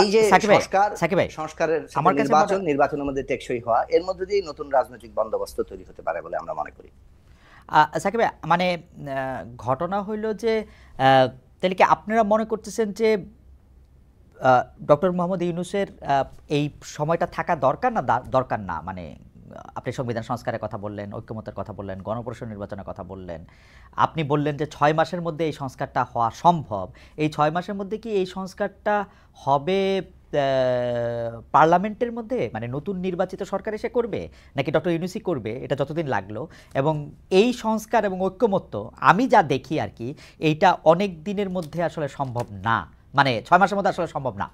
এই যে সংস্কারের নির্বাচনের মধ্যে টেকসই হওয়া, এর মধ্যে দিয়ে নতুন রাজনৈতিক বন্দোবস্ত তৈরি হতে পারে বলে আমরা মনে করি। সাকিব ভাই, মানে ঘটনা হইল যে তাহলে কি আপনারা মনে করতেছেন যে ডক্টর মোহাম্মদ ইউনূসের এই সময়টা থাকা দরকার না দরকার না? মানে আপনি সংবিধান সংস্কারের কথা বললেন, ঐক্যমত্যের কথা বললেন, গণপরিষদ নির্বাচনের কথা বললেন, আপনি বললেন যে 6 মাসের মধ্যে এই সংস্কারটা হওয়া সম্ভব। এই 6 মাসের মধ্যে কি এই সংস্কারটা হবে পার্লামেন্টের মধ্যে, মানে নতুন নির্বাচিত সরকার এসে করবে, নাকি ডক্টর ইউনূসই করবে? এটা যতদিন লাগলো, এবং এই সংস্কার এবং ঐক্যমত্য আমি যা দেখি আর কি, এইটা অনেক দিনের মধ্যে আসলে সম্ভব না, মানে 6 মাসের মধ্যে আসলে সম্ভব না।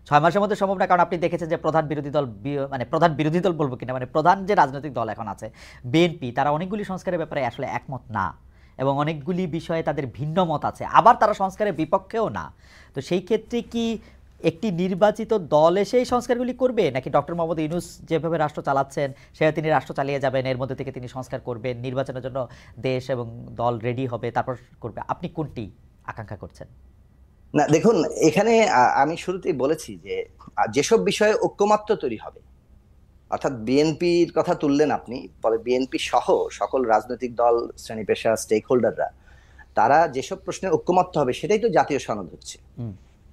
6 মাসের মধ্যে সম্ভব না, কারণ আপনি দেখেছেন যে প্রধান বিরোধী দল বলবো কিনা, মানে প্রধান যে রাজনৈতিক দল এখন আছে বিএনপি, তারা অনেকগুলি সংস্কারের ব্যাপারে আসলে একমত না, এবং অনেকগুলি বিষয়ে তাদের ভিন্ন মত আছে, আবার তারা সংস্কারের বিপক্ষেও না। তো সেই ক্ষেত্রে কি একটি নির্বাচিত দল এসে এই সংস্কারগুলি করবে, নাকি ডক্টর মোহাম্মদ ইউনূস যেভাবে রাষ্ট্র চালাচ্ছেন সেভাবে তিনি রাষ্ট্র চালিয়ে যাবেন, এর মধ্যে থেকে তিনি সংস্কার করবেন, নির্বাচনের জন্য দেশ এবং দল রেডি হবে, তারপর করবে? আপনি কোনটি আকাঙ্ক্ষা করছেন? না দেখুন, এখানে আমি শুরুতেই বলেছি যে যেসব বিষয়ে ঐক্যমত্য তৈরি হবে, অর্থাৎ বিএনপির কথা তুললেন আপনি, ফলে বিএনপি সহ সকল রাজনৈতিক দল, শ্রেণী পেশা, স্টেক হোল্ডাররা, তারা যেসব প্রশ্নে ঐক্যমত্য হবে সেটাই তো জাতীয় সনদ হচ্ছে।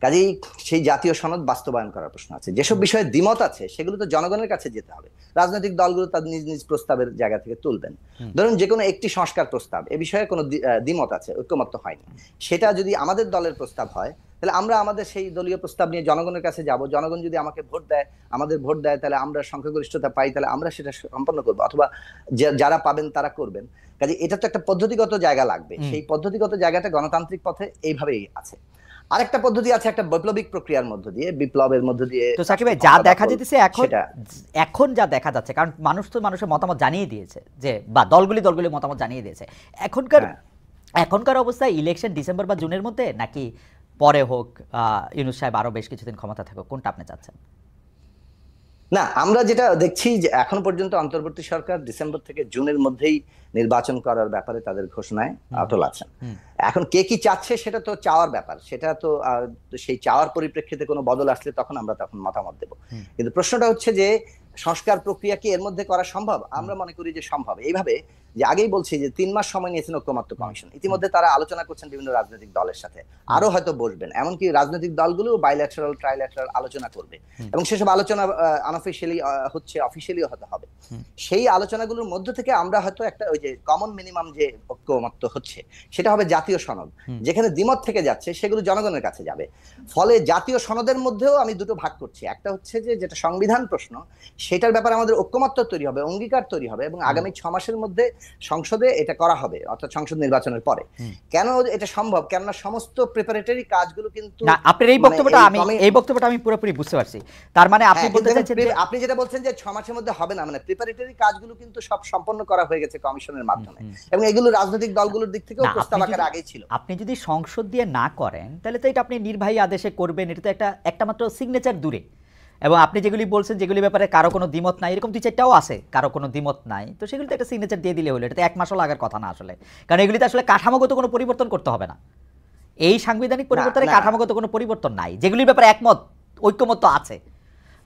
কাজেই সেই জাতীয় সনদ বাস্তবায়ন করার প্রশ্ন আছে। যেসব বিষয়ে দ্বিমত আছে সেগুলো তো জনগণের কাছে যেতে হবে। রাজনৈতিক দলগুলো তাদের নিজ নিজ প্রস্তাবের জায়গা থেকে তুলবেন। ধরুন যে কোনো একটি সংস্কার প্রস্তাব, এ বিষয়ে কোনো দ্বিমত আছে, ঐক্যমত্য হয়নি, সেটা যদি আমাদের দলের প্রস্তাব হয়, তাহলে আমরা আমাদের সেই দলীয় প্রস্তাব নিয়ে জনগণের কাছে যাব। জনগণ যদি আমাকে ভোট দেয়, আমাদের ভোট দেয়, তাহলে আমরা সংখ্যাগরিষ্ঠতা পাই, তাহলে আমরা সেটা সম্পন্ন করবো, অথবা যারা পাবেন তারা করবেন। কাজে এটা তো একটা পদ্ধতিগত জায়গা লাগবে। সেই পদ্ধতিগত জায়গাটা গণতান্ত্রিক পথে এইভাবেই আছে। আরেকটা পদ্ধতি আছে একটা বৈপ্লবিক প্রক্রিয়ার মধ্য দিয়ে, বিপ্লবের মধ্য দিয়ে। তো সাকিব ভাই, যা দেখা যেতেছে এখন যা দেখা যাচ্ছে, কারণ মানুষ তো মানুষের মতামত জানিয়ে দিয়েছে, যে বা দলগুলি মতামত জানিয়ে দিয়েছে, এখনকার অবস্থায় ইলেকশন ডিসেম্বর বা জুনের মধ্যে, নাকি পরে হোক, ইউনূস সাহেব আরো বেশ কিছুদিন ক্ষমতা থাকুক, কোনটা আপনি চাচ্ছেন? না, আমরা যেটা দেখছি যে এখন পর্যন্ত অন্তর্বর্তী সরকার ডিসেম্বর থেকে জুনের মধ্যেই নির্বাচন করার ব্যাপারে তাদের ঘোষণায় অটল আছেন। এখন কে কি চাচ্ছে সেটা তো চাওয়ার ব্যাপার, সেটা তো সেই চাওয়ার পরিপ্রেক্ষিতে কোনো বদল আসলে তখন মতামত দেব। কিন্তু প্রশ্নটা হচ্ছে যে সংস্কার প্রক্রিয়া কি এর মধ্যে করা সম্ভব? আমরা মনে করি যে সম্ভব। এইভাবে যে আগেই বলছি যে 3 মাস সময় নিয়েছেন ঐক্যমত্য কমিশন, ইতিমধ্যে তারা আলোচনা করছেন বিভিন্ন রাজনৈতিক দলের সাথে, আরো হয়তো বসবেন, এমনকি রাজনৈতিক দলগুলো বাইল্যাটারাল ট্রাইল্যাটারাল আলোচনা করবে, এবং সেসব আলোচনা আনঅফিশিয়ালি হচ্ছে, অফিশিয়ালিও হয়তো হবে। সেই আলোচনাগুলোর মধ্য থেকে আমরা হয়তো একটা ওই যে কমন মিনিমাম যে ঐক্যমত্য হচ্ছে সেটা হবে জাতীয় সনদ, যেখানে দ্বিমত থেকে যাচ্ছে সেগুলো জনগণের কাছে যাবে। ফলে জাতীয় সনদের মধ্যেও আমি দুটো ভাগ করছি, একটা হচ্ছে যে যেটা সংবিধান প্রশ্ন, সেটার ব্যাপারে আমাদের ঐক্যমত্য তৈরি হবে, অঙ্গীকার তৈরি হবে, এবং আগামী 6 মাসের মধ্যে সংসদে এটা করা হবে, অর্থাৎ সংসদ নির্বাচনের পরে। কেন এটা সম্ভব? কেননা সমস্ত প্রিপারেটরি কাজগুলো কিন্তু না, আপনার এই বক্তব্যটা আমি পুরোপুরি বুঝতে পারছি। তার মানে আপনি বলতে চাচ্ছেন যে আপনি যেটা বলছেন যে 6 মাসের মধ্যে হবে না, মানে প্রিপারেটরি কাজগুলো কিন্তু সব সম্পন্ন করা হয়ে গেছে কমিশনের মাধ্যমে, এবং এগুলো রাজনৈতিক দলগুলোর দিক থেকেও প্রস্তাব আকারে আগেই ছিল। আপনি যদি সংসদ দিয়ে না করেন, তাহলে তো এটা আপনি নির্বাহী আদেশে করবেন, এটা তো একটা মাত্র সিগনেচার দূরে। এবং আপনি যেগুলি বলছেন, যেগুলি ব্যাপারে কারো কোনো দ্বিমত নাই, এরকম 2-4টাও আছে কারো কোনো দ্বিমত নাই, তো সেগুলো তো একটা সিগনেচার দিয়ে দিলে হলো। এটা 1 মাসও লাগার কথা না আসলে, কারণ এগুলিতে আসলে কাঠামোগত কোনো পরিবর্তন করতে হবে না। এই সাংবিধানিক পরিবর্তনে কাঠামোগত কোনো পরিবর্তন নাই, যেগুলির ব্যাপারে ঐক্যমত্য আছে।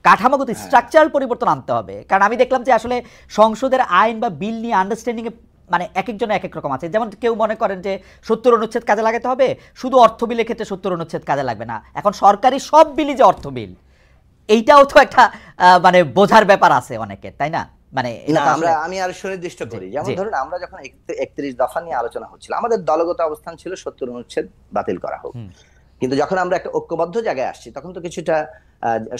কাঠামোগত স্ট্রাকচারাল পরিবর্তন আনতে হবে, কারণ আমি দেখলাম যে আসলে সংসদের আইন বা বিল নিয়ে আন্ডারস্ট্যান্ডিং এ মানে এক একজনের এক এক রকম আছে। যেমন কেউ মনে করেন যে 70 অনুচ্ছেদ কাজে লাগাতে হবে, শুধু অর্থ বিলের ক্ষেত্রে 70 অনুচ্ছেদ কাজে লাগবে না। এখন সরকারি সব বিলই যে অর্থ বিল, এইটাও তো একটা মানে বোঝার ব্যাপার আছে অনেকের, তাই না? মানে আমি আর সুনির্দিষ্ট করি, যেমন ধরুন আমরা যখন 31 দফা নিয়ে আলোচনা হচ্ছিল, আমাদের দলগত অবস্থান ছিল 70 অনুচ্ছেদ বাতিল করা হোক। কিন্তু যখন আমরা একটা ঐক্যবদ্ধ জায়গায় আসছি, তখন তো কিছুটা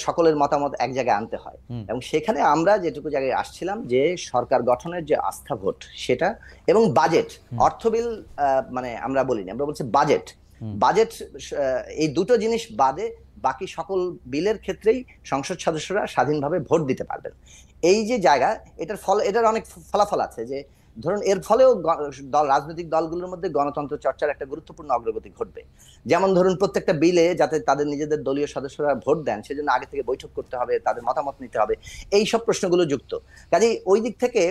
সকলের মতামত এক জায়গায় আনতে হয়, এবং সেখানে আমরা যেটুকু জায়গায় আসছিলাম যে সরকার গঠনের যে আস্থা ভোট সেটা, এবং বাজেট, অর্থ বিল মানে আমরা বলিনি, আমরা বলছি বাজেট, এই দুটো জিনিস বাদে বাকি সকল বিলের ক্ষেত্রেই সংসদ সদস্যরা স্বাধীনভাবে ভোট দিতে পারবেন। এই যে জায়গা, এটার অনেক ফলাফল আছে, যে ধরুন এর ফলেও রাজনৈতিক দলগুলোর মধ্যে গণতন্ত্র চর্চার একটা গুরুত্বপূর্ণ অগ্রগতি ঘটবে। যেমন ধরুন প্রত্যেকটা বিলে যাতে তাদের নিজেদের দলীয় সদস্যরা ভোট দেন, সেজন্য আগে থেকে বৈঠক করতে হবে, তাদের মতামত নিতে হবে, এই সব প্রশ্নগুলো যুক্ত। কাজেই ওই দিক থেকে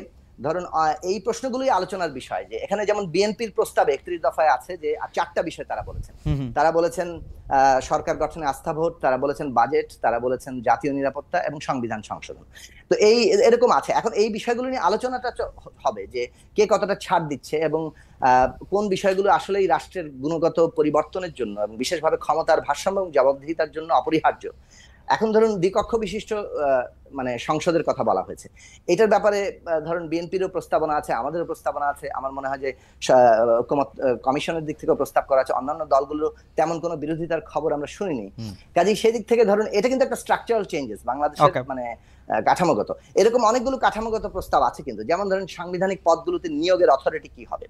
ধরুন এই প্রশ্নগুলোই আলোচনার বিষয়, যে এখানে যেমন বিএনপির প্রস্তাবে 31 দফায় আছে যে 4টা বিষয় তারা বলেছেন। তারা বলেছেন সরকার গঠনে আস্থা ভোট, তারা বলেছেন বাজেট, তারা বলেছেন জাতীয় নিরাপত্তা এবং সংবিধান সংশোধন। তো এরকম আছে। এখন এই বিষয়গুলো নিয়ে আলোচনাটা হবে যে কে কতটা ছাড় দিচ্ছে এবং কোন বিষয়গুলো আসলেই রাষ্ট্রের গুণগত পরিবর্তনের জন্য এবং বিশেষভাবে ক্ষমতার ভারসাম্য এবং জবাবদিহিতার জন্য অপরিহার্য। এখন ধরুন দ্বিকক্ষ বিশিষ্ট মানে সংসদের কথা বলা হয়েছে, এটার ব্যাপারে ধরুন বিএনপিরও প্রস্তাবনা আছে, আমাদেরও প্রস্তাবনা আছে। আমার মনে হয় যে কমিশনের দিক থেকেও প্রস্তাব করা আছে, অন্যান্য দলগুলো তেমন কোনো বিরোধিতার খবর আমরা শুনিনি। কাজেই সেই দিক থেকে ধরুন এটা কিন্তু একটা স্ট্রাকচারাল চেঞ্জেস বাংলাদেশের মানে কাঠামোগত, এরকম অনেকগুলো কাঠামোগত প্রস্তাব আছে। কিন্তু যেমন ধরেন সাংবিধানিক পদগুলোতে নিয়োগের অথরিটি কি হবে,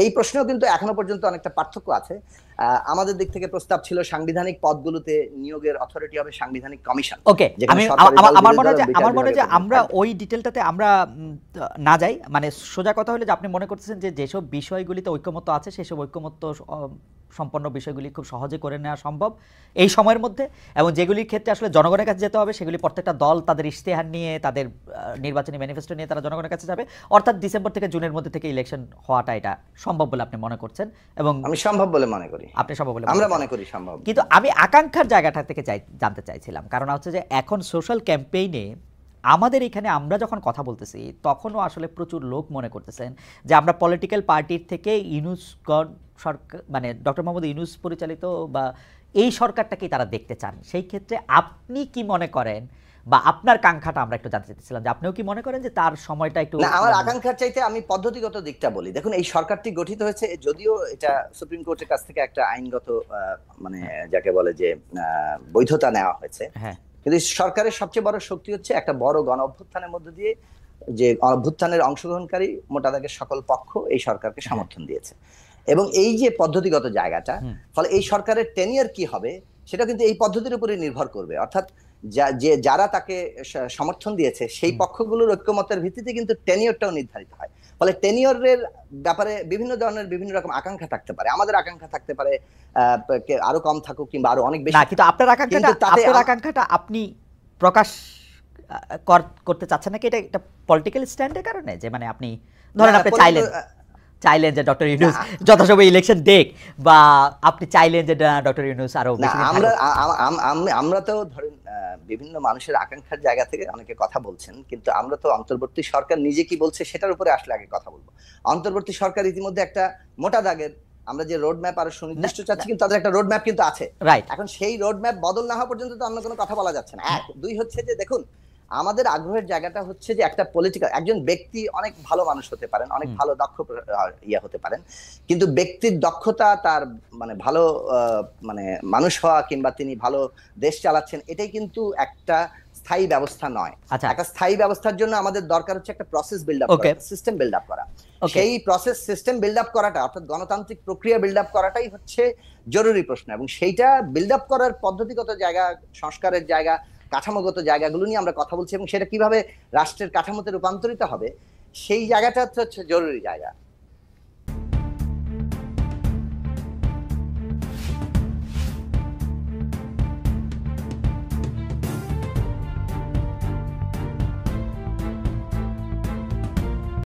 এই প্রশ্নেও কিন্তু এখনো পর্যন্ত অনেকটা পার্থক্য আছে। আমাদের দিক থেকে প্রস্তাব ছিল সাংবিধানিক পদগুলোতে নিয়োগের অথরিটি হবে সাংবিধানিক কমিশন। ওকে, আমার মনে হয় যে আমরা ওই ডিটেলটাতে আমরা না যাই। মানে সোজা কথা হলো যে আপনি মনে করতেছেন যে যেসব বিষয়গুলিতে ঐকমত্য আছে সেসব ঐকমত্য সম্পন্ন বিষয়গুলি খুব সহজে করে নেওয়া সম্ভব এই সময়ের মধ্যে, এবং যেগুলির ক্ষেত্রে আসলে জনগণের কাছে যেতে হবে সেগুলি প্রত্যেকটা দল তাদের ইশতেহার নিয়ে, তাদের নির্বাচনী ম্যানিফেস্টো নিয়ে তারা জনগণের কাছে যাবে। অর্থাৎ ডিসেম্বর থেকে জুনের মধ্যে থেকে ইলেকশন হওয়াটা এটা সম্ভব বলে আপনি মনে করছেন, এবং আমি সম্ভব বলে মনে করি। আপনি সম্ভব বলে আমরা মনে করি সম্ভব। কিন্তু আমি আকাঙ্ক্ষার জায়গাটা থেকে জানতে চাইছিলাম, কারণ হচ্ছে যে এখন সোশ্যাল ক্যাম্পেইনে আমাদের এখানে আমরা যখন কথা বলতেছি তখনও আসলে প্রচুর লোক মনে করতেছেন যে আমরা পলিটিক্যাল পার্টির থেকে সরকার মানে ডক্টর মোহাম্মদ ইউনূস পরিচালিত বা এই সরকারটাকেই তারা দেখতে চান। সেই ক্ষেত্রে আপনি কি মনে করেন বা আপনার কাঙ্ক্ষাটা আমরা একটু জানতে চাইছিলাম যে আপনিও কি মনে করেন যে তার সময়টা একটু? না, আমার আকাঙ্ক্ষার চাইতে আমি পদ্ধতিগত দিকটা বলি। দেখুন, এই সরকারটি গঠিত হয়েছে, যদিও এটা সুপ্রিম কোর্টের কাছ থেকে একটা আইনগত মানে যাকে বলে যে বৈধতা নেওয়া হয়েছে, কিন্তু সরকারের সবচেয়ে বড় শক্তি হচ্ছে একটা বড় গণ অভ্যুত্থানের মধ্যে দিয়ে যে অভ্যুত্থানের অংশগ্রহণকারী মোটা দাগের সকল পক্ষ এই সরকারকে সমর্থন দিয়েছে। এবং এই যে পদ্ধতিগত জায়গাটা, ফলে এই সরকারের টেনিয়ার কি হবে সেটা কিন্তু এই পদ্ধতির উপরে নির্ভর করবে। অর্থাৎ যারা তাকে সমর্থন দিয়েছে সেই পক্ষগুলোর ঐক্যমতের ভিত্তিতে কিন্তু টেনিয়রটাও নির্ধারিত হয়। ফলে টেনিয়রের ব্যাপারে বিভিন্ন ধরনের বিভিন্ন রকম আকাঙ্ক্ষা থাকতে পারে। আমাদের আকাঙ্ক্ষা থাকতে পারে আরো কম থাকুক কিংবা আরো অনেক বেশি। কিন্তু আপনার আকাঙ্ক্ষাটা আপনি প্রকাশ করতে চাচ্ছেন নাকি এটা পলিটিক্যাল স্ট্যান্ডের কারণে? যে মানে আপনি ধরেন আপনি চাইলেন যে ডক্টর ইউনূস যথাসময়ে ইলেকশন দেখ, বা আপনি চাইলেন যে ডক্টর ইউনূস আরো বেশি। আমরা তো ধরেন বিভিন্ন মানুষের আকাঙ্ক্ষার জায়গা থেকে অনেকে কথা বলছেন, কিন্তু আমরা তো অন্তর্বর্তী সরকার নিজে কি বলছে সেটার উপরে আসলে আগে কথা বলবো। অন্তর্বর্তী সরকার ইতিমধ্যে একটা মোটা দাগের আমরা যে রোড ম্যাপ আরো সুনির্দিষ্ট চাচ্ছি, কিন্তু তাদের একটা রোড ম্যাপ কিন্তু আছে। এখন সেই রোড ম্যাপ বদল না হওয়া পর্যন্ত তো অন্য কোনো কথা বলা যাচ্ছে না। এক, দুই হচ্ছে যে দেখুন, আমাদের আগ্রহের জায়গাটা হচ্ছে যে একটা পলিটিক্যাল, একজন ব্যক্তি অনেক ভালো মানুষ হতে পারেন, অনেক ভালো দক্ষ হতে পারেন, কিন্তু ব্যক্তির দক্ষতা, তার মানে ভালো মানে মানুষ হওয়া কিংবা তিনি ভালো দেশ চালাচ্ছেন, এটাই কিন্তু একটা স্থায়ী ব্যবস্থা নয়। একটা স্থায়ী ব্যবস্থার জন্য আমাদের দরকার হচ্ছে একটা প্রসেস বিল্ড আপ করা, সিস্টেম বিল্ড আপ করা। সেই প্রসেস সিস্টেম বিল্ড আপ করাটা, অর্থাৎ গণতান্ত্রিক প্রক্রিয়া বিল্ড আপ করাটাই হচ্ছে জরুরি প্রশ্ন। এবং সেইটা বিল্ড আপ করার পদ্ধতিগত জায়গা, সংস্কারের জায়গা, কাঠামোগত জায়গাগুলো নিয়ে আমরা কথা বলছি, এবং সেটা কিভাবে রাষ্ট্রের কাঠামোতে রূপান্তরিত হবে সেই জায়গাটা হচ্ছে জরুরি জায়গা।